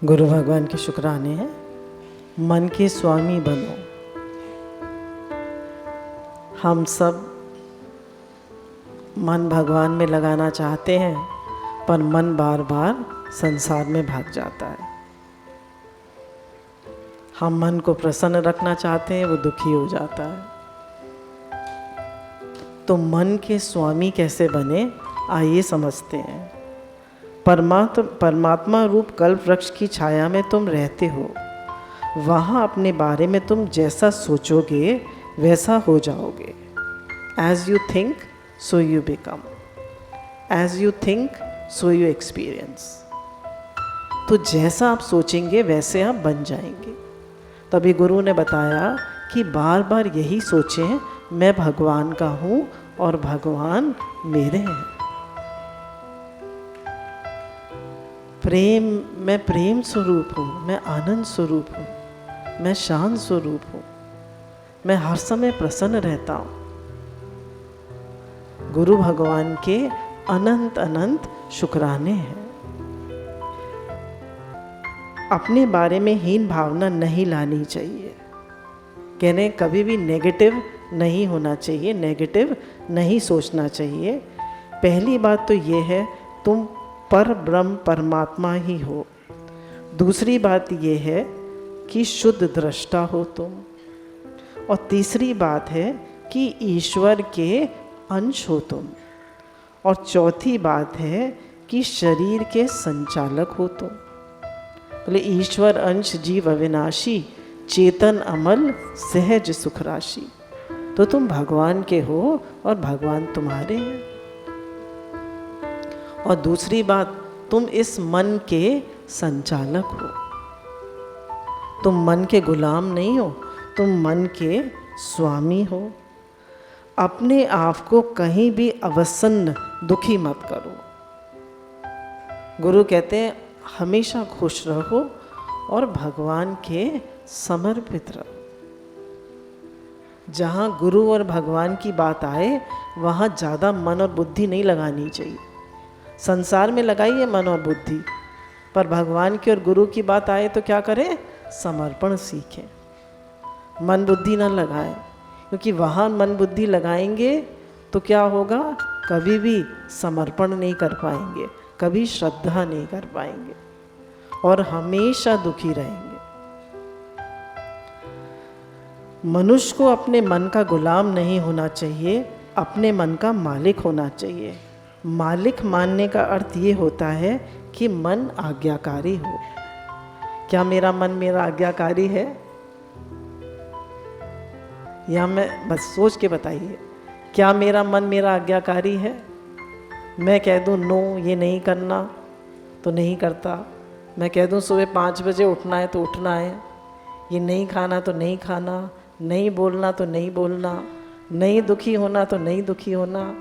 गुरु भगवान के शुक्राने हैं। मन के स्वामी बनो। हम सब मन भगवान में लगाना चाहते हैं, पर मन बार बार संसार में भाग जाता है। हम मन को प्रसन्न रखना चाहते हैं, वो दुखी हो जाता है। तो मन के स्वामी कैसे बने, आइए समझते हैं। परमात्मा रूप कल्प वृक्ष की छाया में तुम रहते हो। वहाँ अपने बारे में तुम जैसा सोचोगे वैसा हो जाओगे। As you think, so you become. As you think, so you experience. तो जैसा आप सोचेंगे वैसे आप बन जाएंगे। तभी गुरु ने बताया कि बार बार यही सोचें, मैं भगवान का हूँ और भगवान मेरे हैं। मैं प्रेम स्वरूप हूँ, मैं आनंद स्वरूप हूँ, मैं शांत स्वरूप हूँ, मैं हर समय प्रसन्न रहता हूँ। गुरु भगवान के अनंत अनंत शुक्राने हैं। अपने बारे में हीन भावना नहीं लानी चाहिए। कहने कभी भी नेगेटिव नहीं होना चाहिए, नेगेटिव नहीं सोचना चाहिए। पहली बात तो ये है, तुम पर ब्रह्म परमात्मा ही हो। दूसरी बात ये है कि शुद्ध दृष्टा हो तुम। और तीसरी बात है कि ईश्वर के अंश हो तुम। और चौथी बात है कि शरीर के संचालक हो तुम। बोले ईश्वर अंश जीव अविनाशी, चेतन अमल सहज सुख राशि। तो तुम भगवान के हो और भगवान तुम्हारे हैं। और दूसरी बात, तुम इस मन के संचालक हो। तुम मन के गुलाम नहीं हो, तुम मन के स्वामी हो। अपने आप को कहीं भी अवसन्न दुखी मत करो। गुरु कहते हैं हमेशा खुश रहो और भगवान के समर्पित रहो। जहाँ गुरु और भगवान की बात आए वहाँ ज़्यादा मन और बुद्धि नहीं लगानी चाहिए। संसार में लगाइए मन और बुद्धि, पर भगवान की और गुरु की बात आए तो क्या करें, समर्पण सीखें। मन बुद्धि न लगाएं, क्योंकि वहाँ मन बुद्धि लगाएंगे तो क्या होगा, कभी भी समर्पण नहीं कर पाएंगे, कभी श्रद्धा नहीं कर पाएंगे और हमेशा दुखी रहेंगे। मनुष्य को अपने मन का गुलाम नहीं होना चाहिए, अपने मन का मालिक होना चाहिए। मालिक मानने का अर्थ ये होता है कि मन आज्ञाकारी हो। क्या मेरा मन मेरा आज्ञाकारी है? या मैं बस सोच के बताइए, क्या मेरा मन मेरा आज्ञाकारी है? मैं कह दूं नो, ये नहीं करना तो नहीं करता। मैं कह दूं सुबह 5 बजे उठना है तो उठना है, ये नहीं खाना तो नहीं खाना, नहीं बोलना तो नहीं बोलना, नहीं दुखी होना तो नहीं दुखी होना।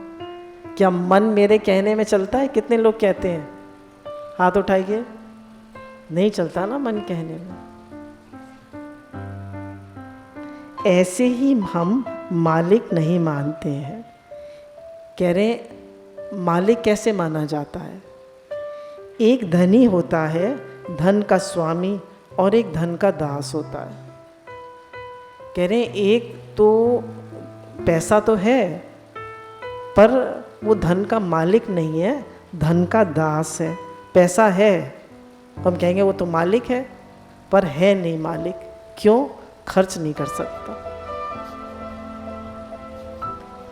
क्या मन मेरे कहने में चलता है? कितने लोग कहते हैं? हाथ उठाइए। नहीं चलता ना मन कहने में। ऐसे ही हम मालिक नहीं मानते हैं। कह रहे मालिक कैसे माना जाता है? एक धनी होता है, धन का स्वामी, और एक धन का दास होता है। कह रहे एक तो पैसा तो है, पर वो धन का मालिक नहीं है, धन का दास है। पैसा है, हम कहेंगे वो तो मालिक है, पर है नहीं मालिक। क्यों? खर्च नहीं कर सकता।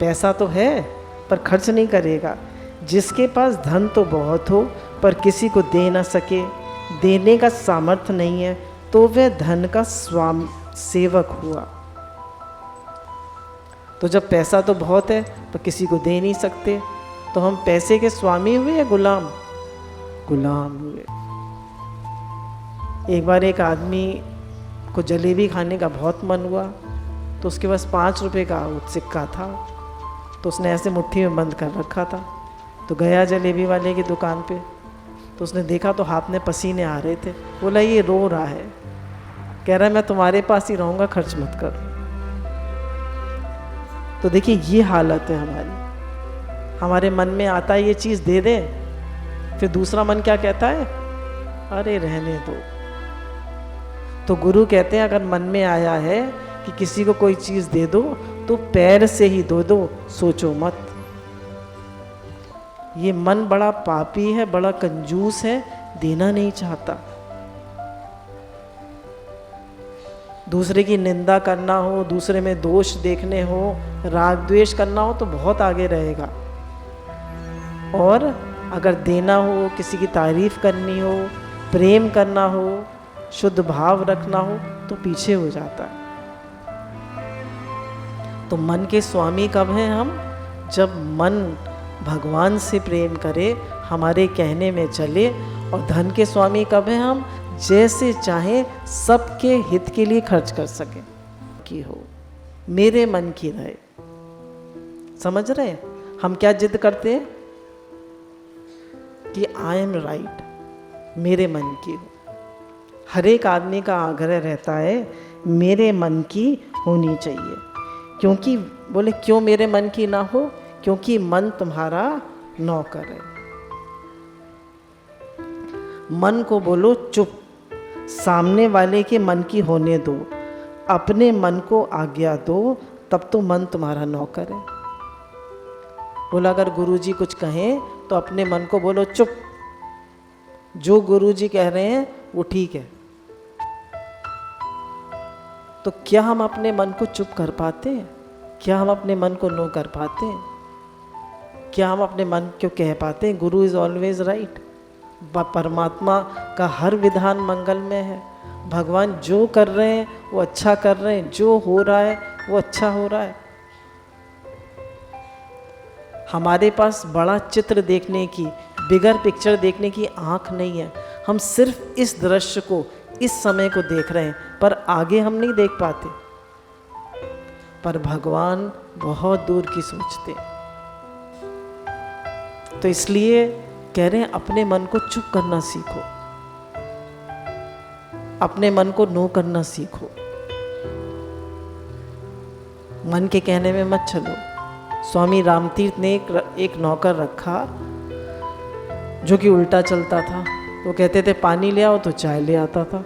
पैसा तो है पर खर्च नहीं करेगा। जिसके पास धन तो बहुत हो पर किसी को दे ना सके, देने का सामर्थ्य नहीं है, तो वह धन का सेवक हुआ। तो जब पैसा तो बहुत है पर किसी को दे नहीं सकते, तो हम पैसे के स्वामी हुए या गुलाम? गुलाम हुए। एक बार एक आदमी को जलेबी खाने का बहुत मन हुआ, तो उसके पास 5 रुपए का सिक्का था, तो उसने ऐसे मुट्ठी में बंद कर रखा था। तो गया जलेबी वाले की दुकान पे, तो उसने देखा तो हाथ में पसीने आ रहे थे। बोला ये रो रहा है। कह रहा है मैं तुम्हारे पास ही रहूँगा, खर्च मत कर। तो देखिए ये हालत है हमारी। हमारे मन में आता है ये चीज़ दे दे, फिर दूसरा मन क्या कहता है, अरे रहने दो, तो गुरु कहते हैं अगर मन में आया है कि किसी को कोई चीज दे दो तो पैर से ही दो, सोचो मत। ये मन बड़ा पापी है, बड़ा कंजूस है, देना नहीं चाहता। दूसरे की निंदा करना हो, दूसरे में दोष देखने हो, राग द्वेष करना हो तो बहुत आगे रहेगा। और अगर देना हो, किसी की तारीफ करनी हो, प्रेम करना हो, शुद्ध भाव रखना हो तो पीछे हो जाता है। तो मन के स्वामी कब हैं हम? जब मन भगवान से प्रेम करे, हमारे कहने में चले। और धन के स्वामी कब हैं हम? जैसे चाहे सबके हित के लिए खर्च कर सके कि हो, मेरे मन की रहे। समझ रहे हैं हम क्या जिद करते हैं? कि आई एम राइट, मेरे मन की हो। हर एक आदमी का आग्रह रहता है मेरे मन की होनी चाहिए। क्योंकि बोले क्यों मेरे मन की ना हो? क्योंकि मन तुम्हारा नौकर है। मन को बोलो चुप, सामने वाले के मन की होने दो, अपने मन को आज्ञा दो, तब तो मन तुम्हारा नौकर है। बोला अगर गुरुजी कुछ कहें तो अपने मन को बोलो चुप, जो गुरुजी कह रहे हैं वो ठीक है। तो क्या हम अपने मन को चुप कर पाते हैं? क्या हम अपने मन को नो कर पाते हैं? क्या हम अपने मन को कह पाते हैं गुरु इज ऑलवेज राइट? परमात्मा का हर विधान मंगल में है। भगवान जो कर रहे हैं वो अच्छा कर रहे हैं, जो हो रहा है वो अच्छा हो रहा है। हमारे पास बड़ा चित्र देखने की, बिगर पिक्चर देखने की आँख नहीं है। हम सिर्फ इस दृश्य को, इस समय को देख रहे हैं, पर आगे हम नहीं देख पाते। पर भगवान बहुत दूर की सोचते। तो इसलिए कह रहे हैं अपने मन को चुप करना सीखो, अपने मन को नो करना सीखो, मन के कहने में मत चलो। स्वामी रामतीर्थ ने एक नौकर रखा जो कि उल्टा चलता था। वो कहते थे पानी ले आओ तो चाय ले आता था,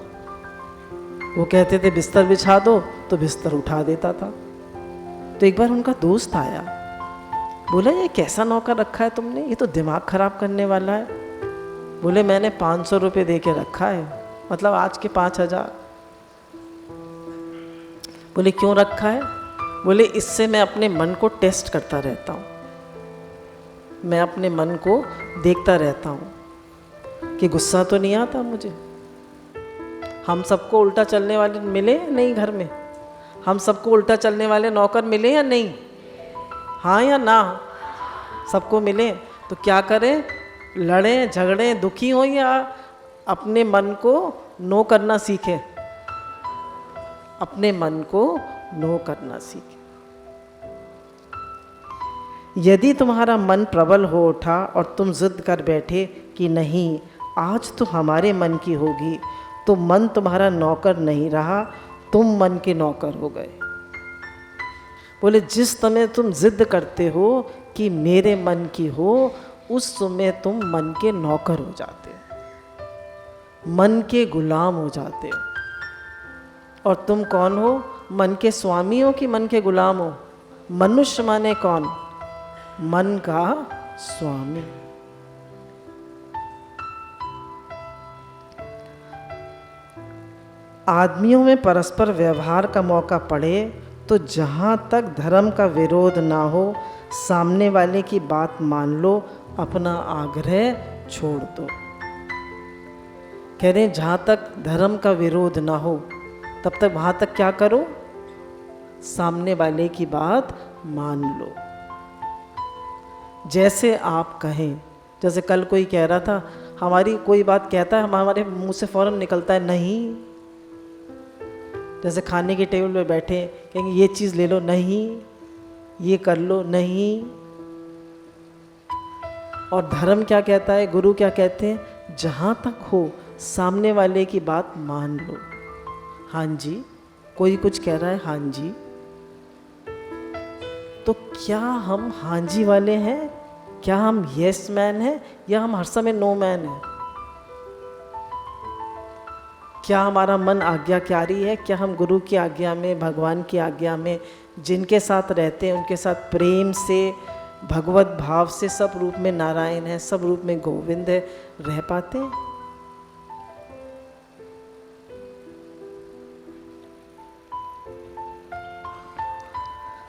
वो कहते थे बिस्तर बिछा दो तो बिस्तर उठा देता था। तो एक बार उनका दोस्त आया, बोला ये कैसा नौकर रखा है तुमने, ये तो दिमाग खराब करने वाला है। बोले मैंने 500 रुपये दे के रखा है, मतलब आज के 5000। बोले क्यों रखा है? बोले इससे मैं अपने मन को टेस्ट करता रहता हूँ, मैं अपने मन को देखता रहता हूँ कि गुस्सा तो नहीं आता मुझे। हम सबको उल्टा चलने वाले मिले नहीं घर में? हम सबको उल्टा चलने वाले नौकर मिले या नहीं? हाँ या ना? सबको मिले। तो क्या करें? लड़ें, झगड़ें, दुखी हो, या अपने मन को नो करना सीखें? अपने मन को नो करना सीखें। यदि तुम्हारा मन प्रबल हो उठा और तुम जिद कर बैठे कि नहीं आज तो हमारे मन की होगी, तो मन तुम्हारा नौकर नहीं रहा, तुम मन के नौकर हो गए। बोले जिस समय तुम जिद करते हो कि मेरे मन की हो, उस समय तुम मन के नौकर हो जाते हो, मन के गुलाम हो जाते हो। और तुम कौन हो? मन के स्वामी हो कि मन के गुलाम हो? मनुष्य माने कौन? मन का स्वामी। आदमियों में परस्पर व्यवहार का मौका पड़े तो जहाँ तक धर्म का विरोध ना हो, सामने वाले की बात मान लो, अपना आग्रह छोड़ दो। कह रहे हैं जहाँ तक धर्म का विरोध ना हो तब तक वहाँ तक क्या करो? सामने वाले की बात मान लो। जैसे आप कहें, जैसे कल कोई कह रहा था, हमारी कोई बात कहता है हमारे मुंह से फौरन निकलता है नहीं। जैसे खाने की टेबल पे बैठे कहेंगे ये चीज़ ले लो, नहीं, ये कर लो, नहीं। और धर्म क्या कहता है, गुरु क्या कहते हैं? जहाँ तक हो सामने वाले की बात मान लो। हाँ जी, कोई कुछ कह रहा है हाँ जी, तो क्या हम हाँ जी वाले हैं? क्या हम यस मैन हैं या हम हर समय नो मैन हैं? क्या हमारा मन आज्ञाकारी है? क्या हम गुरु की आज्ञा में, भगवान की आज्ञा में, जिनके साथ रहते हैं उनके साथ प्रेम से, भगवत भाव से, सब रूप में नारायण है, सब रूप में गोविंद है, रह पाते हैं?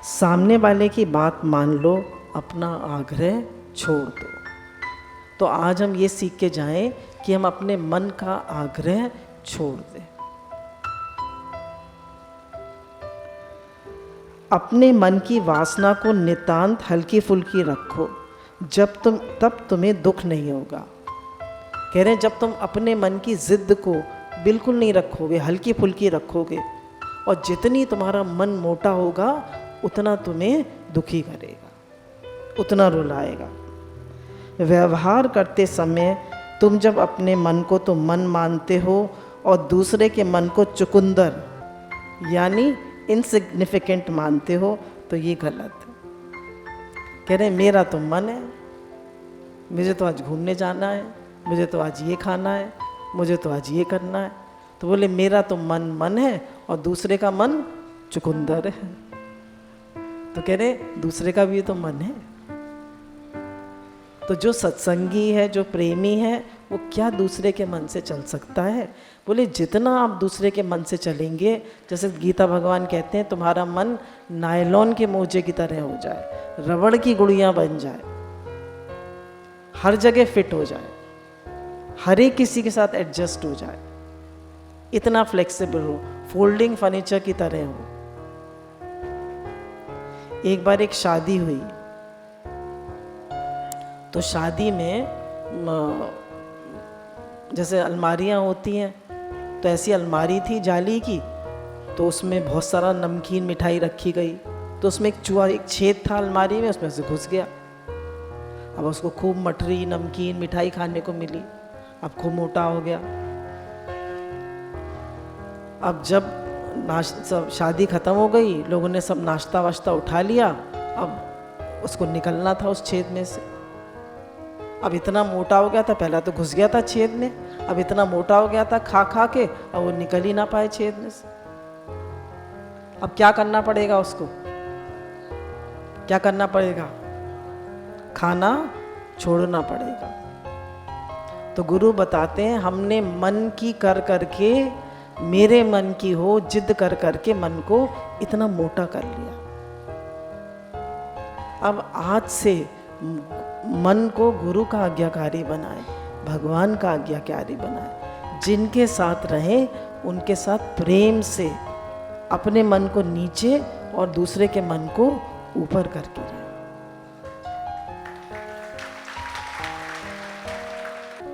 सामने वाले की बात मान लो, अपना आग्रह छोड़ दो। तो आज हम ये सीख के जाएं कि हम अपने मन का आग्रह छोड़ दें। अपने मन की वासना को नितांत हल्की फुल्की रखो, तब तुम्हें दुख नहीं होगा। कह रहे हैं जब तुम अपने मन की जिद को बिल्कुल नहीं रखोगे, हल्की फुल्की रखोगे, और जितनी तुम्हारा मन मोटा होगा उतना तुम्हें दुखी करेगा, उतना रुलाएगा। व्यवहार करते समय तुम जब अपने मन को तो मन मानते हो और दूसरे के मन को चुकंदर यानी इनसिग्निफिकेंट मानते हो, तो ये गलत है। कह रहे मेरा तो मन है, मुझे तो आज घूमने जाना है, मुझे तो आज ये खाना है, मुझे तो आज ये करना है। तो बोले मेरा तो मन है और दूसरे का मन चुकंदर है। तो कह रहे दूसरे का भी तो मन है। तो जो सत्संगी है, जो प्रेमी है, वो क्या दूसरे के मन से चल सकता है? बोले जितना आप दूसरे के मन से चलेंगे, जैसे गीता भगवान कहते हैं तुम्हारा मन नायलॉन के मोजे की तरह हो जाए, रबड़ की गुड़ियाँ बन जाए, हर जगह फिट हो जाए, हर एक किसी के साथ एडजस्ट हो जाए, इतना फ्लेक्सिबल हो, फोल्डिंग फर्नीचर की तरह हो। एक बार एक शादी हुई, तो शादी में जैसे अलमारियाँ होती हैं, तो ऐसी अलमारी थी जाली की, तो उसमें बहुत सारा नमकीन मिठाई रखी गई। तो उसमें एक चूहा, एक छेद था अलमारी में, उसमें से घुस गया। अब उसको खूब मठरी नमकीन मिठाई खाने को मिली, अब खूब मोटा हो गया। अब जब सब शादी ख़त्म हो गई, लोगों ने सब नाश्ता वाश्ता उठा लिया, अब उसको निकलना था उस छेद में से। अब इतना मोटा हो गया था, पहला तो घुस गया था छेद में, अब इतना मोटा हो गया था खा खा के, अब वो निकल ही ना पाए छेद में से। अब क्या करना पड़ेगा उसको? क्या करना पड़ेगा? खाना छोड़ना पड़ेगा। तो गुरु बताते हैं हमने मन की कर करके, मेरे मन की हो जिद कर करके मन को इतना मोटा कर लिया। अब आज से मन को गुरु का आज्ञाकारी बनाए, भगवान का आज्ञाकारी बनाए। जिनके साथ रहें उनके साथ प्रेम से अपने मन को नीचे और दूसरे के मन को ऊपर करके रहें।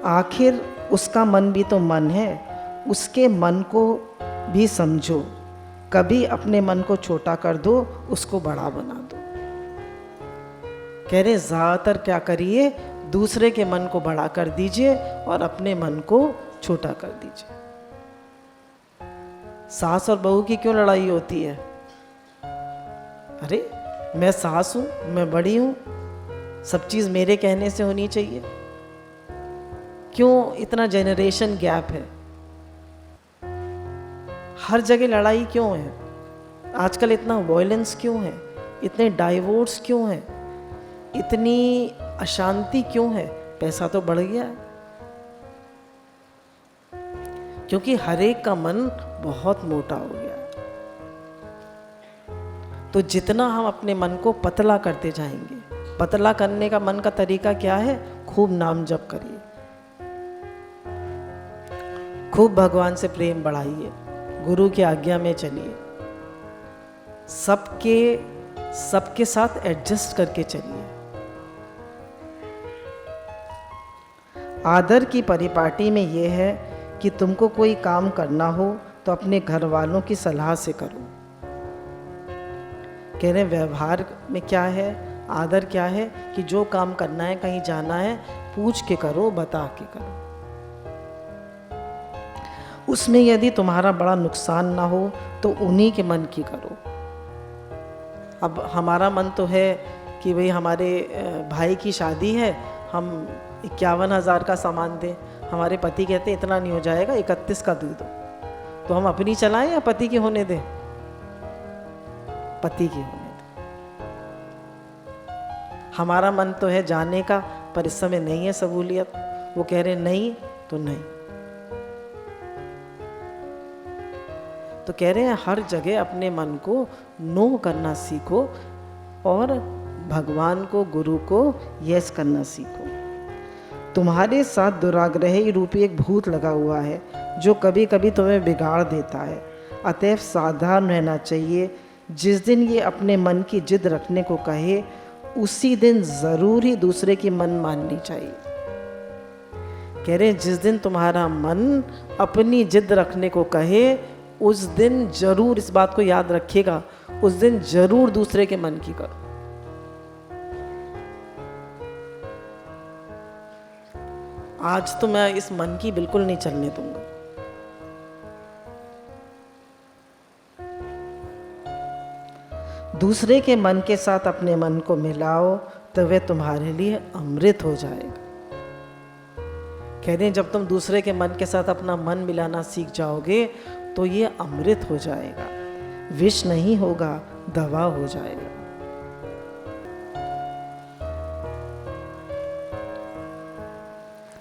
आखिर उसका मन भी तो मन है, उसके मन को भी समझो। कभी अपने मन को छोटा कर दो, उसको बड़ा बना दो। कह रहे ज़्यादातर क्या करिए, दूसरे के मन को बड़ा कर दीजिए और अपने मन को छोटा कर दीजिए। सास और बहू की क्यों लड़ाई होती है? अरे मैं सास हूँ, मैं बड़ी हूँ, सब चीज़ मेरे कहने से होनी चाहिए। क्यों इतना जेनरेशन गैप है? हर जगह लड़ाई क्यों है? आजकल इतना वायलेंस क्यों है? इतने डाइवोर्स क्यों है? इतनी अशांति क्यों है? पैसा तो बढ़ गया है, क्योंकि हर एक का मन बहुत मोटा हो गया है। तो जितना हम अपने मन को पतला करते जाएंगे, पतला करने का मन का तरीका क्या है? खूब नाम जप करिए, खूब भगवान से प्रेम बढ़ाइए, गुरु की आज्ञा में चलिए, सबके साथ एडजस्ट करके चलिए। आदर की परिपाटी में यह है कि तुमको कोई काम करना हो तो अपने घर वालों की सलाह से करो। कह रहे व्यवहार में क्या है, आदर क्या है कि जो काम करना है, कहीं जाना है, पूछ के करो, बता के करो। उसमें यदि तुम्हारा बड़ा नुकसान ना हो तो उन्हीं के मन की करो। अब हमारा मन तो है कि भाई हमारे भाई की शादी है, हम 51,000 का सामान दें। हमारे पति कहते हैं इतना नहीं हो जाएगा, 31 का दे दो। तो हम अपनी चलाएं या पति की होने दें? पति की होने दें। हमारा मन तो है जाने का, पर इस समय नहीं है सबूलियत। वो कह रहे नहीं तो नहीं। तो कह रहे हैं हर जगह अपने मन को नो करना सीखो और भगवान को, गुरु को यस करना सीखो। तुम्हारे साथ दुराग्रही रूपी एक भूत लगा हुआ है जो कभी कभी तुम्हें बिगाड़ देता है, अतएव सावधान रहना चाहिए। जिस दिन ये अपने मन की जिद रखने को कहे उसी दिन ज़रूर ही दूसरे की मन माननी चाहिए। कह रहे हैं जिस दिन तुम्हारा मन अपनी जिद रखने को कहे उस दिन जरूर, इस बात को याद रखिएगा, उस दिन जरूर दूसरे के मन की करो। आज तो मैं इस मन की बिल्कुल नहीं चलने दूंगा। दूसरे के मन के साथ अपने मन को मिलाओ तो वह तुम्हारे लिए अमृत हो जाएगा। कह रहे हैं जब तुम दूसरे के मन के साथ अपना मन मिलाना सीख जाओगे तो ये अमृत हो जाएगा, विष नहीं होगा, दवा हो जाएगा।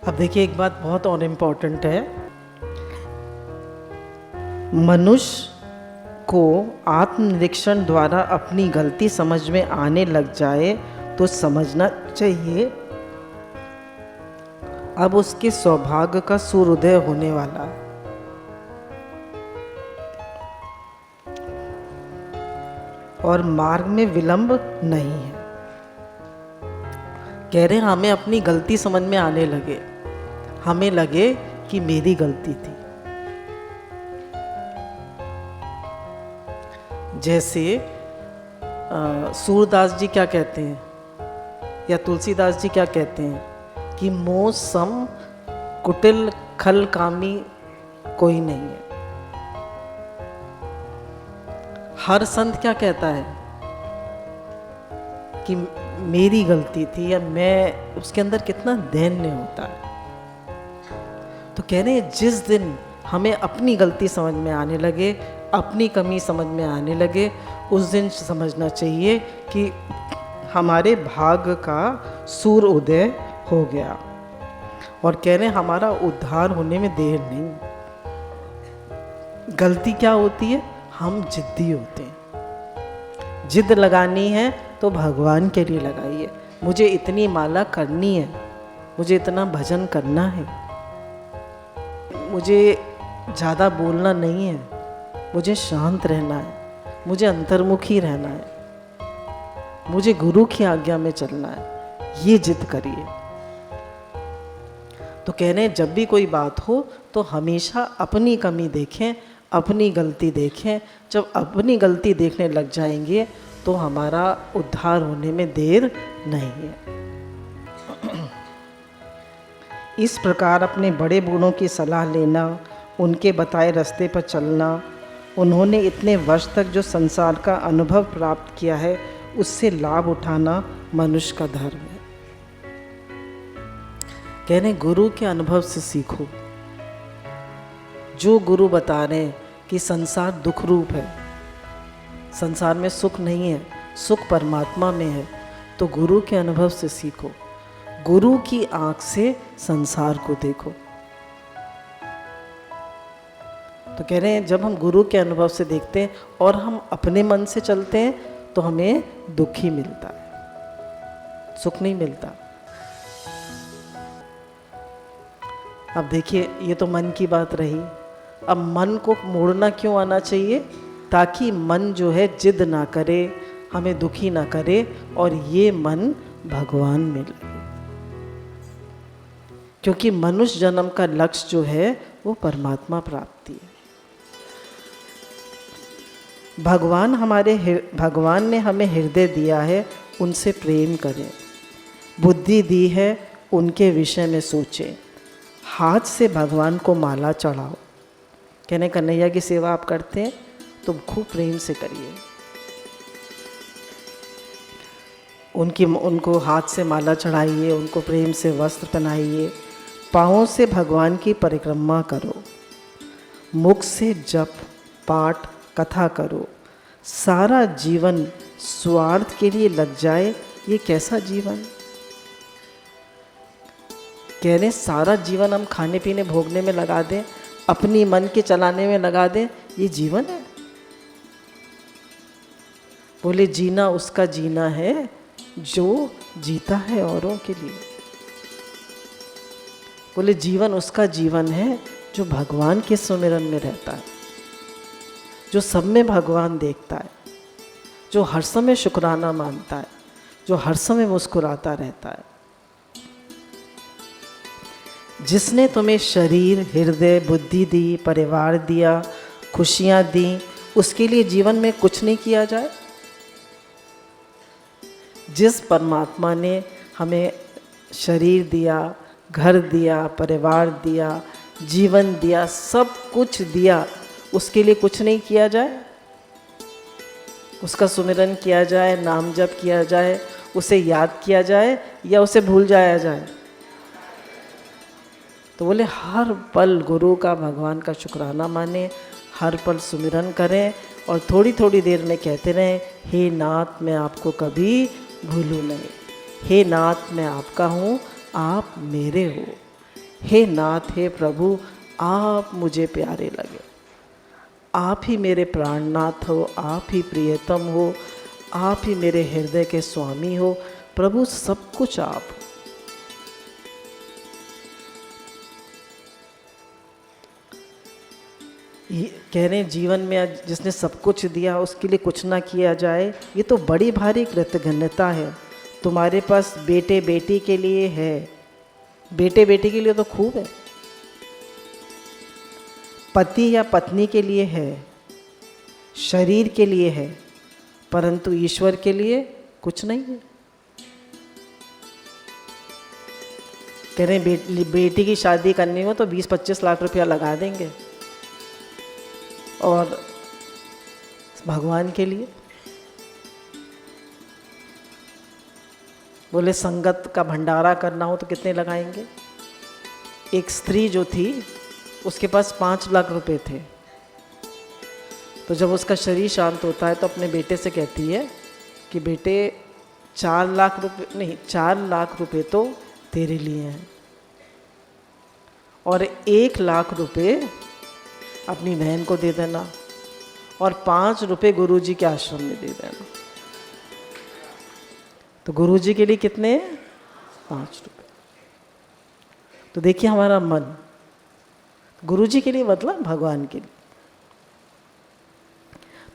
अब देखिए एक बात बहुत और इम्पोर्टेंट है। मनुष्य को आत्मनिरीक्षण द्वारा अपनी गलती समझ में आने लग जाए तो समझना चाहिए अब उसके सौभाग्य का सूर्योदय होने वाला है। और मार्ग में विलंब नहीं है। कह रहे हैं हमें अपनी गलती समझ में आने लगे, हमें लगे कि मेरी गलती थी। जैसे सूरदास जी क्या कहते हैं या तुलसीदास जी क्या कहते हैं कि मोह सम कुटिल खल कामी कोई नहीं है। हर संत क्या कहता है कि मेरी गलती थी, या मैं, उसके अंदर कितना दैन्य होता है। तो कह रहे हैं जिस दिन हमें अपनी गलती समझ में आने लगे, अपनी कमी समझ में आने लगे, उस दिन समझना चाहिए कि हमारे भाग्य का सूर्य उदय हो गया। और कह रहे हैं हमारा उद्धार होने में देर नहीं। गलती क्या होती है? हम जिद्दी होते हैं। जिद लगानी है तो भगवान के लिए लगाइए। मुझे इतनी माला करनी है, मुझे इतना भजन करना है, मुझे ज़्यादा बोलना नहीं है, मुझे शांत रहना है, मुझे अंतर्मुखी रहना है, मुझे गुरु की आज्ञा में चलना है, ये जिद करिए। तो कह रहे हैं जब भी कोई बात हो तो हमेशा अपनी कमी देखें, अपनी गलती देखें। जब अपनी गलती देखने लग जाएंगे तो हमारा उद्धार होने में देर नहीं है। इस प्रकार अपने बड़े बूढ़ों की सलाह लेना, उनके बताए रास्ते पर चलना, उन्होंने इतने वर्ष तक जो संसार का अनुभव प्राप्त किया है उससे लाभ उठाना मनुष्य का धर्म है। कहने गुरु के अनुभव से सीखो। जो गुरु बता रहे हैं कि संसार दुख रूप है, संसार में सुख नहीं है, सुख परमात्मा में है, तो गुरु के अनुभव से सीखो। गुरु की आंख से संसार को देखो। तो कह रहे हैं जब हम गुरु के अनुभव से देखते हैं और हम अपने मन से चलते हैं तो हमें दुख ही मिलता है, सुख नहीं मिलता। अब देखिए ये तो मन की बात रही। अब मन को मोड़ना क्यों आना चाहिए? ताकि मन जो है जिद ना करे, हमें दुखी ना करे और ये मन भगवान में लगे। क्योंकि मनुष्य जन्म का लक्ष्य जो है वो परमात्मा प्राप्ति है। भगवान ने हमें हृदय दिया है, उनसे प्रेम करें। बुद्धि दी है, उनके विषय में सोचें। हाथ से भगवान को माला चढ़ाओ। कहने कन्हैया की सेवा आप करते हैं तो खूब प्रेम से करिए। उनको हाथ से माला चढ़ाइए, उनको प्रेम से वस्त्र पहनाइए। पाँवों से भगवान की परिक्रमा करो। मुख से जप पाठ कथा करो, सारा जीवन स्वार्थ के लिए लग जाए, ये कैसा जीवन? कह रहे सारा जीवन हम खाने पीने भोगने में लगा दें, अपनी मन के चलाने में लगा दें, ये जीवन है? बोले जीना उसका जीना है जो जीता है औरों के लिए। बोले जीवन उसका जीवन है जो भगवान के सुमिरन में रहता है, जो सब में भगवान देखता है, जो हर समय शुक्राना मानता है, जो हर समय मुस्कुराता रहता है। जिसने तुम्हें शरीर, हृदय, बुद्धि दी, परिवार दिया, खुशियाँ दी, उसके लिए जीवन में कुछ नहीं किया जाए? जिस परमात्मा ने हमें शरीर दिया, घर दिया, परिवार दिया, जीवन दिया, सब कुछ दिया, उसके लिए कुछ नहीं किया जाए? उसका सुमिरन किया जाए, नाम जप किया जाए, उसे याद किया जाए या उसे भूल जाया जाए? तो बोले हर पल गुरु का, भगवान का शुक्राना माने, हर पल सुमिरन करें और थोड़ी थोड़ी देर में कहते रहें, हे नाथ मैं आपको कभी भूलूं नहीं, हे नाथ मैं आपका हूँ, आप मेरे हो, हे नाथ, हे प्रभु, आप मुझे प्यारे लगे, आप ही मेरे प्राणनाथ हो, आप ही प्रियतम हो, आप ही मेरे हृदय के स्वामी हो, प्रभु सब कुछ आप हो। कह रहे हैं जीवन में जिसने सब कुछ दिया उसके लिए कुछ ना किया जाए, ये तो बड़ी भारी कृतघ्नता है। तुम्हारे पास बेटे बेटी के लिए है, बेटे बेटी के लिए तो खूब है, पति या पत्नी के लिए है, शरीर के लिए है, परंतु ईश्वर के लिए कुछ नहीं है। कह रहे हैं बेटी की शादी करनी हो तो 20-25 लाख रुपया लगा देंगे, और भगवान के लिए बोले संगत का भंडारा करना हो तो कितने लगाएंगे? एक स्त्री जो थी उसके पास 5 लाख रुपए थे, तो जब उसका शरीर शांत होता है तो अपने बेटे से कहती है कि बेटे 4 लाख रुपए नहीं, 4 लाख रुपए तो तेरे लिए हैं और 1 लाख रुपए अपनी बहन को दे देना और 5 रुपए गुरुजी के आश्रम में दे देना। तो गुरुजी के लिए कितने? 5 रुपए। तो देखिए हमारा मन गुरुजी के लिए मतलब भगवान के लिए।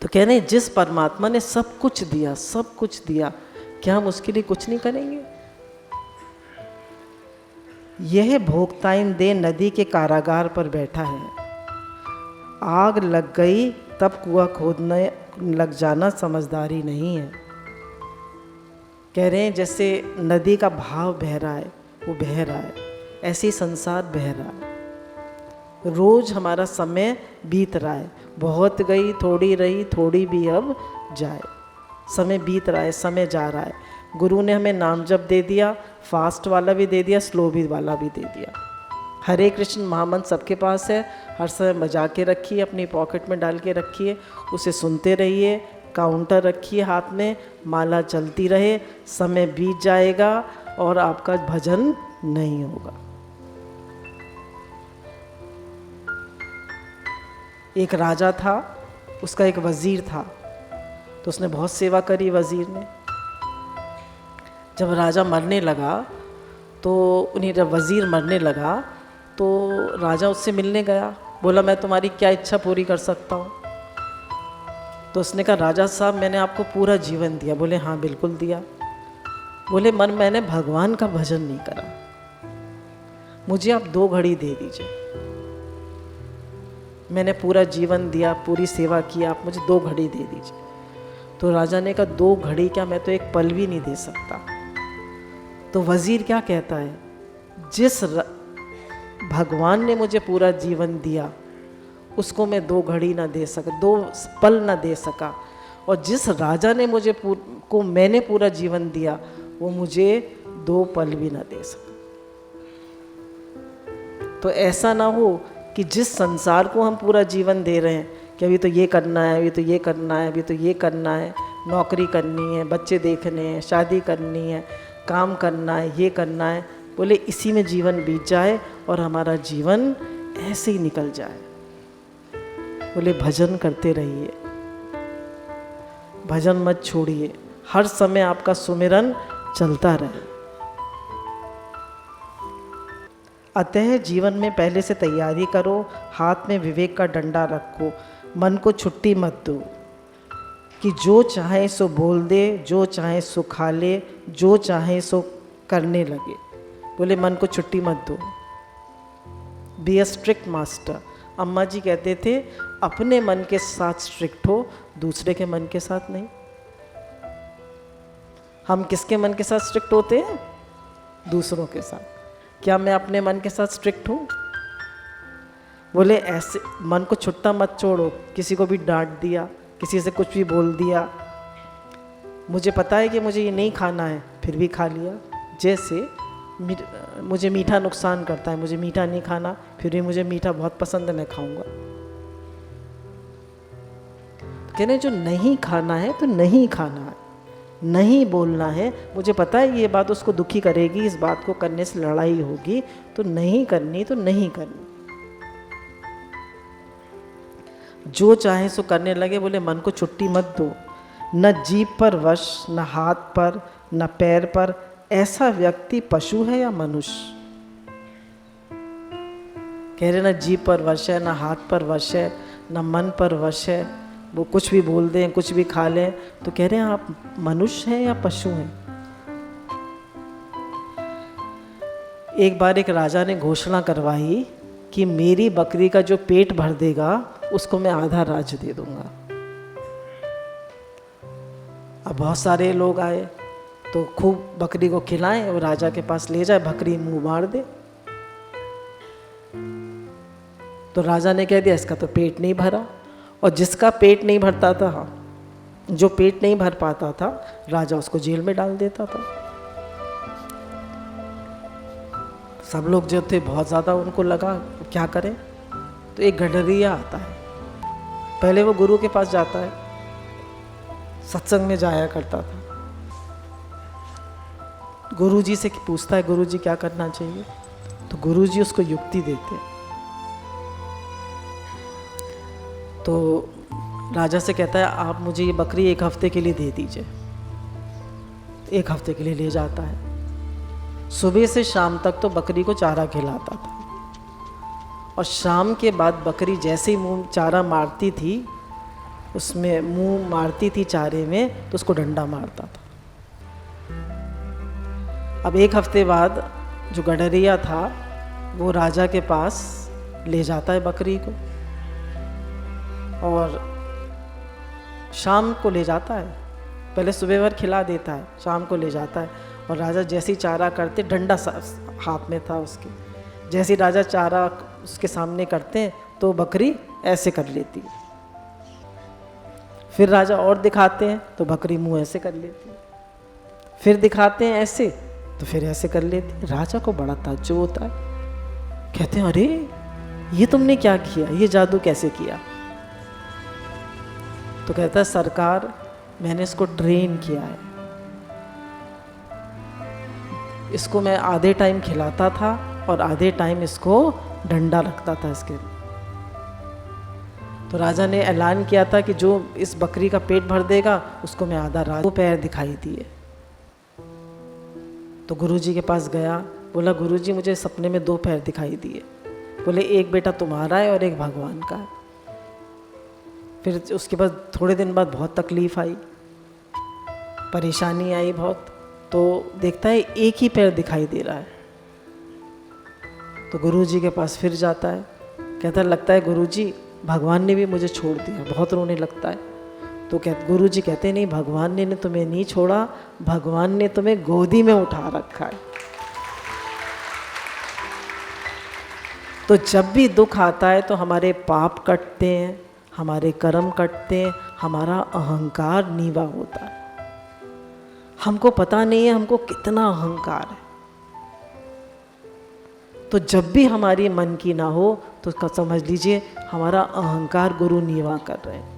तो कह रहे हैं जिस परमात्मा ने सब कुछ दिया, सब कुछ दिया, क्या हम उसके लिए कुछ नहीं करेंगे? यह भोक्ताइन दे नदी के कारागार पर बैठा है, आग लग गई तब कुआं खोदने लग जाना समझदारी नहीं है। कह रहे हैं जैसे नदी का भाव बह रहा है, वो बह रहा है, ऐसे ही संसार बह रहा है। रोज हमारा समय बीत रहा है, बहुत गई थोड़ी रही, थोड़ी भी अब जाए, समय बीत रहा है, समय जा रहा है। गुरु ने हमें नाम जप दे दिया, फास्ट वाला भी दे दिया, स्लो भी वाला भी दे दिया। हरे कृष्ण महामंत्र सबके पास है, हर समय बजा के रखिए, अपनी पॉकेट में डाल के रखिए, उसे सुनते रहिए, काउंटर रखिए हाथ में, माला चलती रहे, समय बीत जाएगा और आपका भजन नहीं होगा। एक राजा था, उसका एक वजीर था, तो उसने बहुत सेवा करी वजीर ने। जब राजा मरने लगा तो जब वजीर मरने लगा तो राजा उससे मिलने गया, बोला मैं तुम्हारी क्या इच्छा पूरी कर सकता हूँ? तो उसने कहा राजा साहब मैंने आपको पूरा जीवन दिया। बोले हाँ बिल्कुल दिया। बोले मैंने भगवान का भजन नहीं करा, मुझे आप 2 घड़ी दे दीजिए। मैंने पूरा जीवन दिया, पूरी सेवा की, आप मुझे 2 घड़ी दे दीजिए। तो राजा ने कहा 2 घड़ी क्या, मैं तो 1 पल भी नहीं दे सकता। तो वजीर क्या कहता है, जिस भगवान ने मुझे पूरा जीवन दिया उसको मैं 2 घड़ी ना दे सका, 2 पल ना दे सका, और जिस राजा ने मैंने पूरा जीवन दिया वो मुझे 2 पल भी ना दे सका। तो ऐसा ना हो कि जिस संसार को हम पूरा जीवन दे रहे हैं कि अभी तो ये करना है, अभी तो ये करना है, अभी तो ये करना है, नौकरी करनी है, बच्चे देखने हैं, शादी करनी है, काम करना है, ये करना है, बोले इसी में जीवन बीत जाए और हमारा जीवन ऐसे ही निकल जाए। बोले भजन करते रहिए, भजन मत छोड़िए, हर समय आपका सुमिरन चलता रहे। अतः जीवन में पहले से तैयारी करो, हाथ में विवेक का डंडा रखो, मन को छुट्टी मत दो कि जो चाहे सो बोल दे, जो चाहे सो खा ले, जो चाहे सो करने लगे। बोले मन को छुट्टी मत दो, बी अ स्ट्रिक्ट मास्टर। अम्मा जी कहते थे अपने मन के साथ स्ट्रिक्ट हो, दूसरे के मन के साथ नहीं। हम किसके मन के साथ स्ट्रिक्ट होते हैं? दूसरों के साथ। क्या मैं अपने मन के साथ स्ट्रिक्ट हूँ? बोले ऐसे मन को छुट्टा मत छोड़ो, किसी को भी डांट दिया, किसी से कुछ भी बोल दिया, मुझे पता है कि मुझे ये नहीं खाना है फिर भी खा लिया। जैसे मुझे मीठा नुकसान करता है, मुझे मीठा नहीं खाना, फिर भी मुझे मीठा बहुत पसंद है, मैं खाऊंगा। कहने जो नहीं खाना है तो नहीं खाना है, नहीं बोलना है, मुझे पता है ये बात उसको दुखी करेगी, इस बात को करने से लड़ाई होगी, तो नहीं करनी तो नहीं करनी। जो चाहे सो करने लगे। बोले मन को छुट्टी मत दो, न जीभ पर वश, न हाथ पर, न पैर पर। ऐसा व्यक्ति पशु है या मनुष्य? कह रहे न जीभ पर वश है, न हाथ पर वश है, न मन पर वश है, वो कुछ भी बोल दें, कुछ भी खा लें। तो कह रहे हैं आप मनुष्य हैं या पशु हैं? एक बार एक राजा ने घोषणा करवाई कि मेरी बकरी का जो पेट भर देगा उसको मैं आधा राज्य दे दूंगा। अब बहुत सारे लोग आए तो खूब बकरी को खिलाएं और राजा के पास ले जाए, बकरी मुंह मार दे। तो राजा ने कह दिया इसका तो पेट नहीं भरा, और जिसका पेट नहीं भरता था, जो पेट नहीं भर पाता था, राजा उसको जेल में डाल देता था। सब लोग जो थे बहुत ज़्यादा उनको लगा क्या करें। तो एक गडरिया आता है, पहले वो गुरु के पास जाता है, सत्संग में जाया करता था। गुरुजी से पूछता है गुरुजी क्या करना चाहिए, तो गुरुजी उसको युक्ति देते हैं। तो राजा से कहता है आप मुझे ये बकरी 1 हफ्ते के लिए दे दीजिए। 1 हफ्ते के लिए ले जाता है। सुबह से शाम तक तो बकरी को चारा खिलाता था, और शाम के बाद बकरी जैसे ही मुंह चारा मारती थी, उसमें मुंह मारती थी चारे में, तो उसको डंडा मारता था। अब 1 हफ्ते बाद जो गडरिया था वो राजा के पास ले जाता है बकरी को, और शाम को ले जाता है। पहले सुबह भर खिला देता है, शाम को ले जाता है, और राजा जैसे ही चारा करते, डंडा हाथ में था उसके, जैसे ही राजा चारा उसके सामने करते हैं तो बकरी ऐसे कर लेती है। फिर राजा और दिखाते हैं तो बकरी मुंह ऐसे कर लेती है, फिर दिखाते हैं ऐसे तो फिर ऐसे कर लेती है। राजा को बड़ा ताज्जुब होता है, कहते हैं अरे ये तुमने क्या किया, ये जादू कैसे किया? तो कहता है सरकार मैंने इसको ट्रेन किया है, इसको मैं आधे टाइम खिलाता था और आधे टाइम इसको डंडा लगता था इसके। तो राजा ने ऐलान किया था कि जो इस बकरी का पेट भर देगा उसको मैं आधा राज। 2 पैर दिखाई दिए। तो गुरुजी के पास गया, बोला गुरुजी मुझे सपने में 2 पैर दिखाई दिए। बोले एक बेटा तुम्हारा है और एक भगवान का है। फिर उसके बाद थोड़े दिन बाद बहुत तकलीफ आई, परेशानी आई बहुत, तो देखता है एक ही पैर दिखाई दे रहा है। तो गुरुजी के पास फिर जाता है, कहता है लगता है गुरुजी भगवान ने भी मुझे छोड़ दिया, बहुत रोने लगता है। तो गुरुजी कहते नहीं भगवान ने तुम्हें नहीं छोड़ा, भगवान ने तुम्हें गोदी में उठा रखा है। तो जब भी दुख आता है तो हमारे पाप कटते हैं, हमारे कर्म कटते हैं, हमारा अहंकार नीवा होता है। हमको पता नहीं है हमको कितना अहंकार है। तो जब भी हमारी मन की ना हो तो उसका समझ लीजिए हमारा अहंकार गुरु नीवा कर रहे हैं।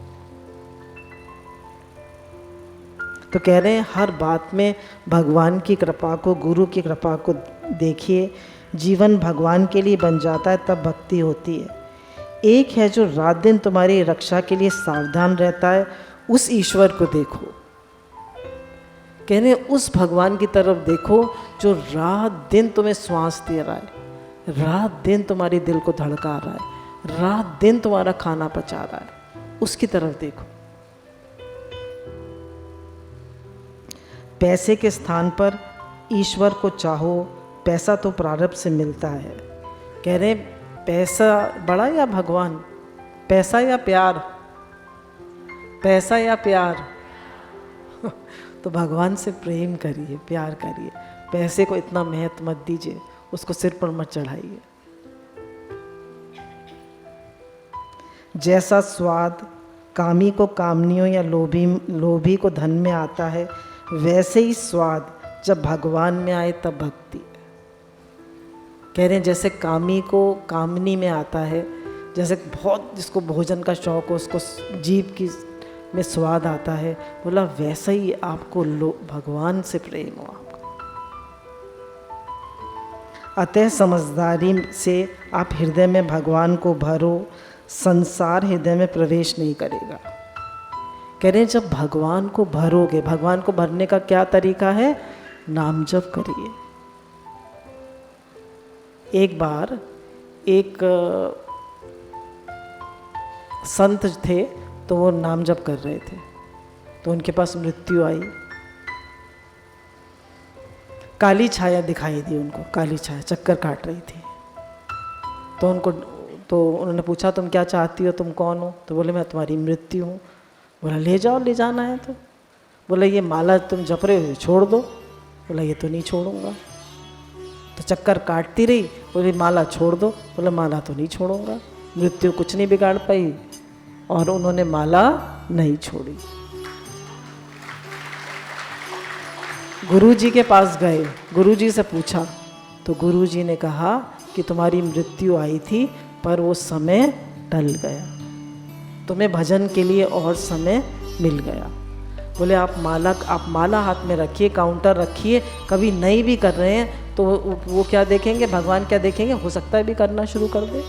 तो कह रहे हैं हर बात में भगवान की कृपा को, गुरु की कृपा को देखिए। जीवन भगवान के लिए बन जाता है तब भक्ति होती है। एक है जो रात दिन तुम्हारी रक्षा के लिए सावधान रहता है, उस ईश्वर को देखो। कह रहे हैं उस भगवान की तरफ देखो जो रात दिन तुम्हें श्वास दे रहा है, रात दिन तुम्हारी दिल को धड़का रहा है, रात दिन तुम्हारा खाना पचा रहा है, उसकी तरफ देखो। पैसे के स्थान पर ईश्वर को चाहो। पैसा तो प्रारब्ध से मिलता है। कह रहे पैसा बड़ा या भगवान, पैसा या प्यार, पैसा या प्यार तो भगवान से प्रेम करिए, प्यार करिए। पैसे को इतना महत्व मत दीजिए, उसको सिर पर मत चढ़ाइए। जैसा स्वाद कामी को कामनियों या लोभी को धन में आता है, वैसे ही स्वाद जब भगवान में आए तब भक्ति। कह रहे हैं जैसे कामी को कामनी में आता है, जैसे बहुत जिसको भोजन का शौक हो उसको जीभ की में स्वाद आता है, बोला वैसा ही आपको भगवान से प्रेम हो आपको। अतः समझदारी से आप हृदय में भगवान को भरो, संसार हृदय में प्रवेश नहीं करेगा। कह रहे हैं जब भगवान को भरोगे, भगवान को भरने का क्या तरीका है, नाम जप करिए। एक बार एक संत थे तो वो नाम जप कर रहे थे, तो उनके पास मृत्यु आई। काली छाया दिखाई दी उनको, काली छाया चक्कर काट रही थी। तो उन्होंने पूछा तुम क्या चाहती हो, तुम कौन हो? तो बोले मैं तुम्हारी मृत्यु हूँ। बोला ले जाओ, ले जाना है तो। बोला ये माला तुम जप रहे हो छोड़ दो। बोला ये तो नहीं छोड़ूंगा। तो चक्कर काटती रही, बोली माला छोड़ दो। बोला माला तो नहीं छोड़ूंगा। मृत्यु कुछ नहीं बिगाड़ पाई और उन्होंने माला नहीं छोड़ी। गुरुजी के पास गए, गुरुजी से पूछा तो गुरुजी ने कहा कि तुम्हारी मृत्यु आई थी पर वो समय टल गया, तुम्हें भजन के लिए और समय मिल गया। बोले आप माला हाथ में रखिए, काउंटर रखिए, कभी नहीं भी कर रहे हैं तो वो क्या देखेंगे, भगवान क्या देखेंगे, हो सकता है भी करना शुरू कर दे,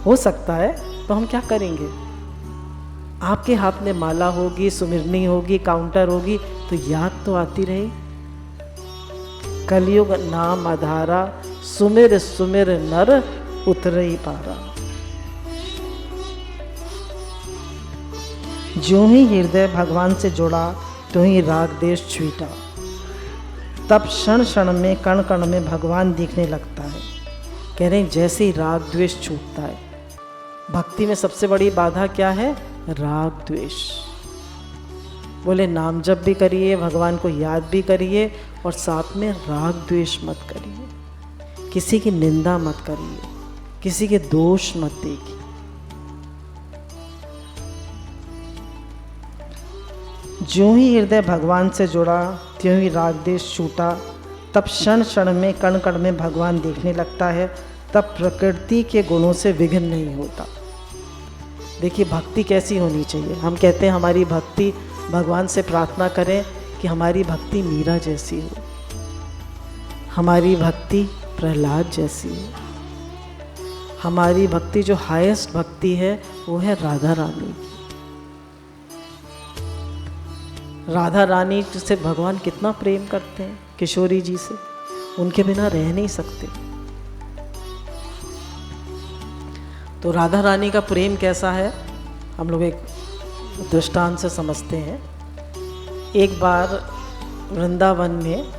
हो सकता है, तो हम क्या करेंगे। आपके हाथ में माला होगी, सुमिरनी होगी, काउंटर होगी, तो याद तो आती रही। कलयुग नाम आधारा, सुमिर सुमिर नर उतरई पारा। ज्यों ही हृदय भगवान से जुड़ा त्यों ही राग देश छूटा। तब क्षण क्षण में कण कण में भगवान दिखने लगता है। कह रहे हैं जैसे ही राग द्वेष छूटता है। भक्ति में सबसे बड़ी बाधा क्या है, राग द्वेष। बोले नाम जप भी करिए, भगवान को याद भी करिए और साथ में राग द्वेष मत करिए, किसी की निंदा मत करिए, किसी के दोष मत देखिए। ज्यों ही हृदय भगवान से जुड़ा त्यों ही राग देश छूटा। तब क्षण क्षण में कण कण में भगवान देखने लगता है। तब प्रकृति के गुणों से विघ्न नहीं होता। देखिए भक्ति कैसी होनी चाहिए। हम कहते हैं हमारी भक्ति, भगवान से प्रार्थना करें कि हमारी भक्ति मीरा जैसी हो, हमारी भक्ति प्रहलाद जैसी हो, हमारी भक्ति जो हाईएस्ट भक्ति है वो है राधा रानी। राधा रानी से भगवान कितना प्रेम करते हैं, किशोरी जी से, उनके बिना रह नहीं सकते। तो राधा रानी का प्रेम कैसा है हम लोग एक दृष्टांत से समझते हैं। एक बार वृंदावन में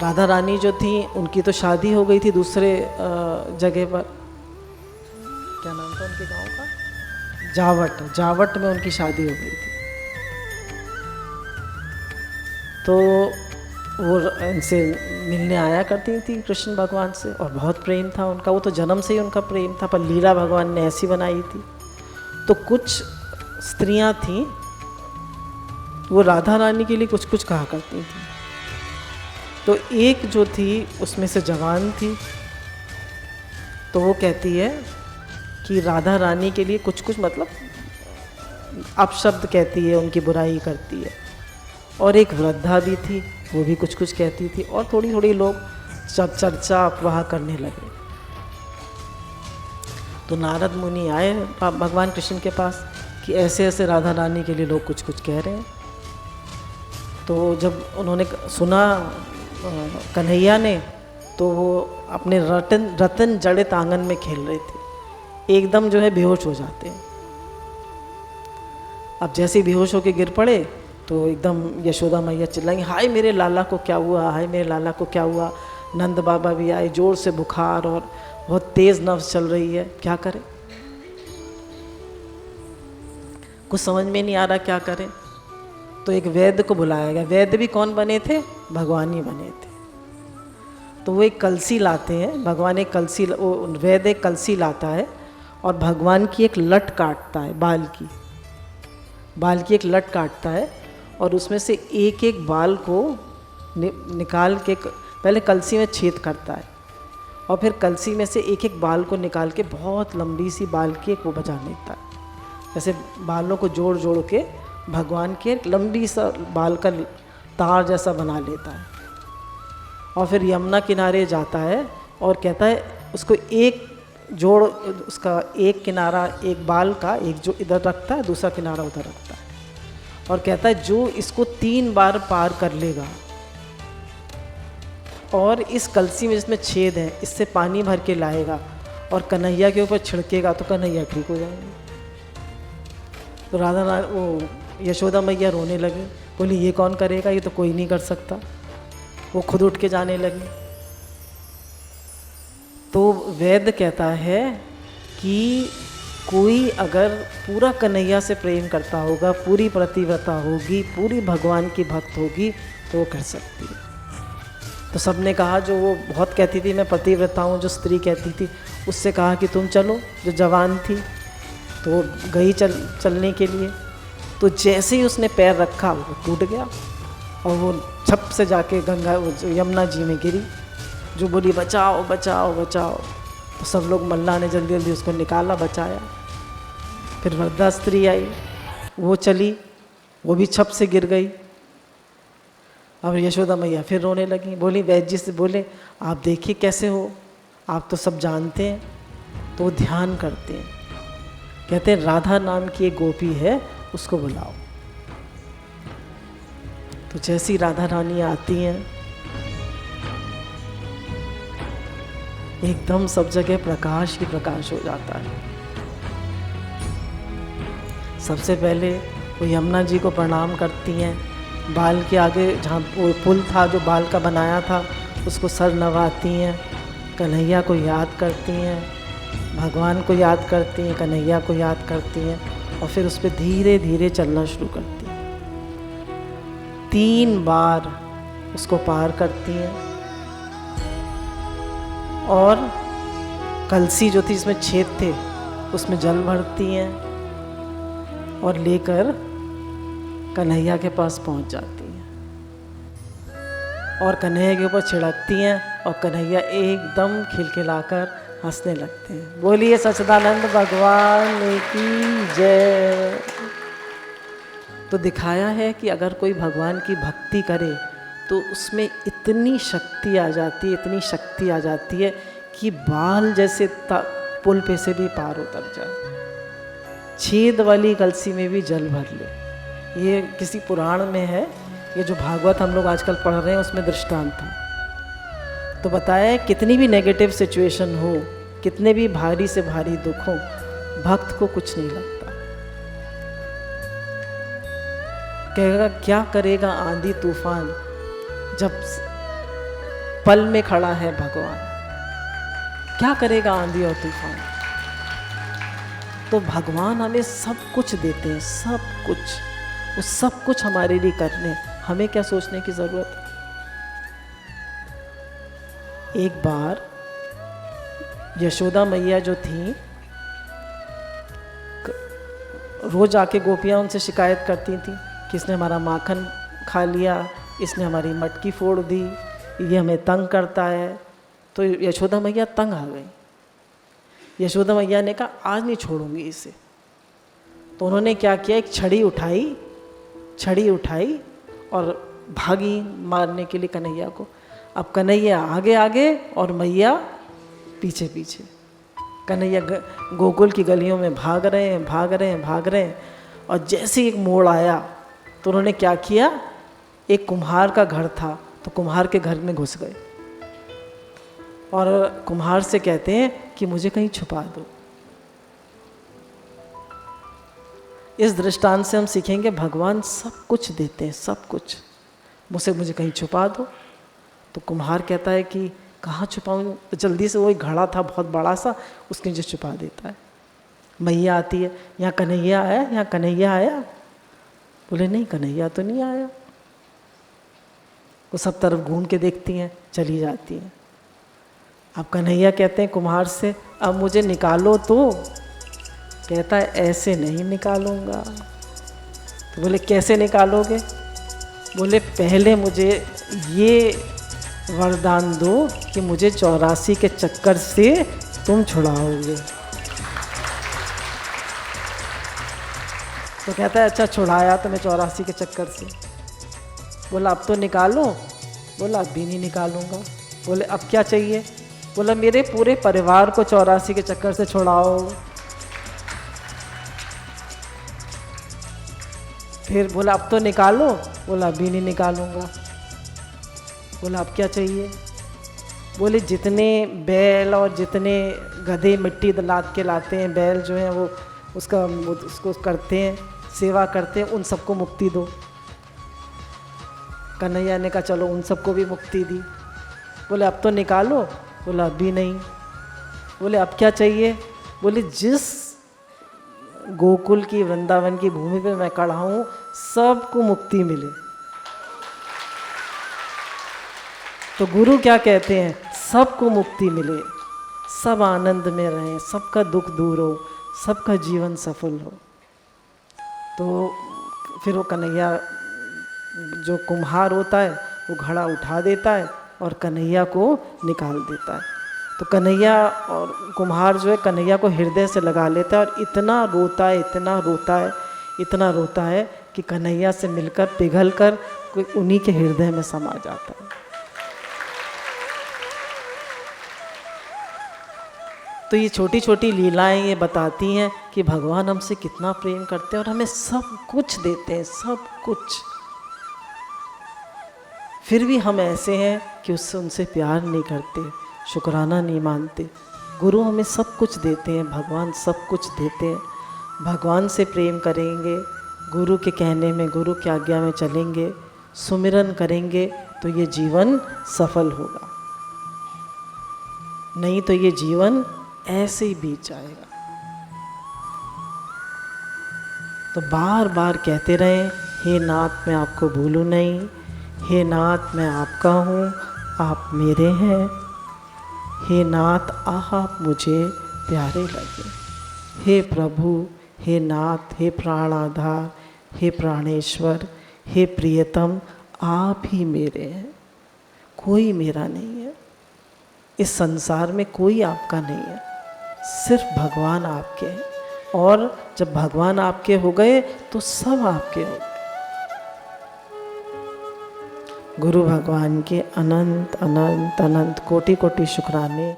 राधा रानी जो थी उनकी तो शादी हो गई थी दूसरे जगह पर, क्या नाम था उनके गांव का, जावट में उनकी शादी हो गई थी। तो वो इनसे मिलने आया करती थी कृष्ण भगवान से और बहुत प्रेम था उनका। वो तो जन्म से ही उनका प्रेम था, पर लीला भगवान ने ऐसी बनाई थी। तो कुछ स्त्रियां थीं वो राधा रानी के लिए कुछ कुछ कहा करती थी। तो एक जो थी उसमें से जवान थी, तो वो कहती है कि राधा रानी के लिए कुछ कुछ मतलब अपशब्द कहती है, उनकी बुराई करती है। और एक वृद्धा भी थी, वो भी कुछ कुछ कहती थी, और थोड़ी थोड़ी लोग चर्चा अफवाह करने लगे। तो नारद मुनि आए भगवान कृष्ण के पास कि ऐसे ऐसे राधा रानी के लिए लोग कुछ कुछ कह रहे हैं। तो जब उन्होंने सुना कन्हैया ने, तो वो अपने रतन जड़ित आंगन में खेल रहे थे, एकदम जो है बेहोश हो जाते हैं। अब जैसे ही बेहोश होके गिर पड़े तो एकदम यशोदा मैया चिल्लाई, हाय मेरे लाला को क्या हुआ, हाय मेरे लाला को क्या हुआ। नंद बाबा भी आए, जोर से बुखार और बहुत तेज़ नब्ज़ चल रही है, क्या करें, कुछ समझ में नहीं आ रहा क्या करें। तो एक वैद्य को बुलाया गया। वैद्य भी कौन बने थे, भगवान ही बने थे। तो वो एक कलसी लाते हैं, भगवान एक कलसी, वैद्य एक कलसी लाता है और भगवान की एक लट काटता है, बाल की एक लट काटता है, और उसमें से एक एक बाल को निकाल के पहले कलसी में छेद करता है, और फिर कलसी में से एक एक बाल को निकाल के बहुत लंबी सी बाल की एक वो बजा लेता है। ऐसे बालों को जोड़ जोड़ के भगवान के एक लंबी सा बाल का तार जैसा बना लेता है, और फिर यमुना किनारे जाता है और कहता है उसको एक जोड़, उसका एक किनारा एक बाल का एक जो इधर रखता है, दूसरा किनारा उधर रखता है, और कहता है जो इसको 3 बार पार कर लेगा और इस कलसी में जिसमें छेद है इससे पानी भर के लाएगा और कन्हैया के ऊपर छिड़केगा तो कन्हैया ठीक हो जाएंगे। तो वो यशोदा मैया रोने लगे, बोली ये कौन करेगा, ये तो कोई नहीं कर सकता। वो खुद उठ के जाने लगी। तो वैद्य कहता है कि कोई अगर पूरा कन्हैया से प्रेम करता होगा, पूरी प्रतिव्रता होगी, पूरी भगवान की भक्त होगी, तो वो कर सकती है। तो सबने कहा, जो वो बहुत कहती थी मैं पतिव्रता हूँ, जो स्त्री कहती थी, उससे कहा कि तुम चलो, जो जवान थी, तो वो गई चलने के लिए। तो जैसे ही उसने पैर रखा वो टूट गया और वो छप से जाके यमुना जी में गिरी, जो बोली बचाओ बचाओ बचाओ। तो सब लोग, मल्लाह ने जल्दी जल्दी उसको निकाला, बचाया। फिर वृद्धा स्त्री आई, वो चली, वो भी छप से गिर गई। अब यशोदा मैया फिर रोने लगी, बोली वैद्य जी से बोले आप देखिए कैसे हो, आप तो सब जानते हैं। तो वो ध्यान करते हैं, कहते हैं राधा नाम की एक गोपी है, उसको बुलाओ। तो जैसी राधा रानी आती हैं, एकदम सब जगह प्रकाश ही प्रकाश हो जाता है। सबसे पहले वो यमुना जी को प्रणाम करती हैं, बाल के आगे जहाँ वो पुल था जो बाल का बनाया था उसको सर नवाती हैं, कन्हैया को याद करती हैं, भगवान को याद करती हैं, कन्हैया को याद करती हैं, और फिर उस पर धीरे धीरे चलना शुरू करती हैं। 3 बार उसको पार करती हैं और कलसी जो थी जिसमें छेद थे उसमें जल भरती हैं और लेकर कन्हैया के पास पहुंच जाती हैं और कन्हैया के ऊपर छिड़कती हैं और कन्हैया एकदम खिलखिलाकर हंसने लगते हैं। बोलिए सच्चिदानंद भगवान की जय। तो दिखाया है कि अगर कोई भगवान की भक्ति करे तो उसमें इतनी शक्ति आ जाती है, इतनी शक्ति आ जाती है कि बाल जैसे पुल पे से भी पार उतर जाए, छेद वाली कलसी में भी जल भर ले। ये किसी पुराण में है, ये जो भागवत हम लोग आजकल पढ़ रहे हैं उसमें दृष्टांत था। तो बताया कितनी भी नेगेटिव सिचुएशन हो, कितने भी भारी से भारी दुख हो, भक्त को कुछ नहीं लगता। कहेगा क्या करेगा आंधी तूफान, जब पल में खड़ा है भगवान, क्या करेगा आंधी और तूफान। तो भगवान हमें सब कुछ देते हैं, सब कुछ, वो सब कुछ हमारे लिए करने, हमें क्या सोचने की जरूरत है। एक बार यशोदा मैया जो थी, रोज आके गोपियाँ उनसे शिकायत करती थी कि इसने हमारा माखन खा लिया, इसने हमारी मटकी फोड़ दी, ये हमें तंग करता है। तो यशोदा मैया तंग आ गई। यशोदा मैया ने कहा आज नहीं छोड़ूंगी इसे। तो उन्होंने क्या किया, एक छड़ी उठाई और भागी मारने के लिए कन्हैया को। अब कन्हैया आगे आगे और मैया पीछे पीछे। कन्हैया गोकुल की गलियों में भाग रहे हैं। और जैसे एक मोड़ आया तो उन्होंने क्या किया, एक कुम्हार का घर था तो कुम्हार के घर में घुस गए और कुम्हार से कहते हैं कि मुझे कहीं छुपा दो। इस दृष्टांत से हम सीखेंगे भगवान सब कुछ देते हैं, सब कुछ। मुझे कहीं छुपा दो। तो कुम्हार कहता है कि कहाँ छुपाऊँ, तो जल्दी से वही घड़ा था बहुत बड़ा सा, उसके नीचे छुपा देता है। मैया आती है, यहाँ कन्हैया आया, यहाँ कन्हैया आया। बोले नहीं, कन्हैया तो नहीं आया। वो सब तरफ घूम के देखती हैं, चली जाती हैं। अब कन्हैया कहते हैं कुम्हार से, अब मुझे निकालो तो। कहता है ऐसे नहीं निकालूंगा। तो बोले कैसे निकालोगे? बोले पहले मुझे ये वरदान दो कि मुझे 84 के चक्कर से तुम छुड़ाओगे। तो कहता है अच्छा छुड़ाया तो मैं 84 के चक्कर से। बोला अब तो निकालो। बोला अब भी नहीं निकालूंगा। बोले अब क्या चाहिए? बोला मेरे पूरे परिवार को 84 के चक्कर से छुड़ाओ। फिर बोला अब तो निकालो। बोला अभी नहीं निकालूंगा। बोला अब क्या चाहिए? बोले जितने बैल और जितने गधे मिट्टी लाद के लाते हैं, बैल जो हैं वो उसको करते हैं, सेवा करते हैं, उन सबको मुक्ति दो। कन्हैया ने कहा चलो उन सबको भी मुक्ति दी। बोले अब तो निकालो। बोला अभी नहीं। बोले अब क्या चाहिए? बोले जिस गोकुल की वृंदावन की भूमि पे मैं खड़ा हूँ सबको मुक्ति मिले। तो गुरु क्या कहते हैं? सबको मुक्ति मिले, सब आनंद में रहें, सबका दुख दूर हो, सबका जीवन सफल हो। तो फिर वो कन्हैया, जो कुम्हार होता है वो घड़ा उठा देता है और कन्हैया को निकाल देता है। तो कन्हैया और कुम्हार जो है कन्हैया को हृदय से लगा लेता है और इतना रोता है कि कन्हैया से मिलकर पिघलकर कोई उन्हीं के हृदय में समा जाता है। तो ये छोटी छोटी लीलाएं ये बताती हैं कि भगवान हमसे कितना प्रेम करते हैं और हमें सब कुछ देते हैं, सब कुछ। फिर भी हम ऐसे हैं कि उससे उनसे प्यार नहीं करते, शुक्राना नहीं मानते। गुरु हमें सब कुछ देते हैं, भगवान सब कुछ देते हैं। भगवान से प्रेम करेंगे, गुरु के कहने में, गुरु की आज्ञा में चलेंगे, सुमिरन करेंगे तो ये जीवन सफल होगा। नहीं तो ये जीवन ऐसे ही बीत जाएगा। तो बार बार कहते रहें, हे नाथ मैं आपको भूलूं नहीं, हे नाथ मैं आपका हूँ, आप मेरे हैं। हे नाथ आप मुझे प्यारे लगे। हे प्रभु, हे नाथ, हे प्राणाधार, हे प्राणेश्वर, हे प्रियतम, आप ही मेरे हैं, कोई मेरा नहीं है। इस संसार में कोई आपका नहीं है, सिर्फ भगवान आपके हैं। और जब भगवान आपके हो गए तो सब आपके हो गए। गुरु भगवान के अनंत अनंत अनंत कोटि कोटि शुक्राने।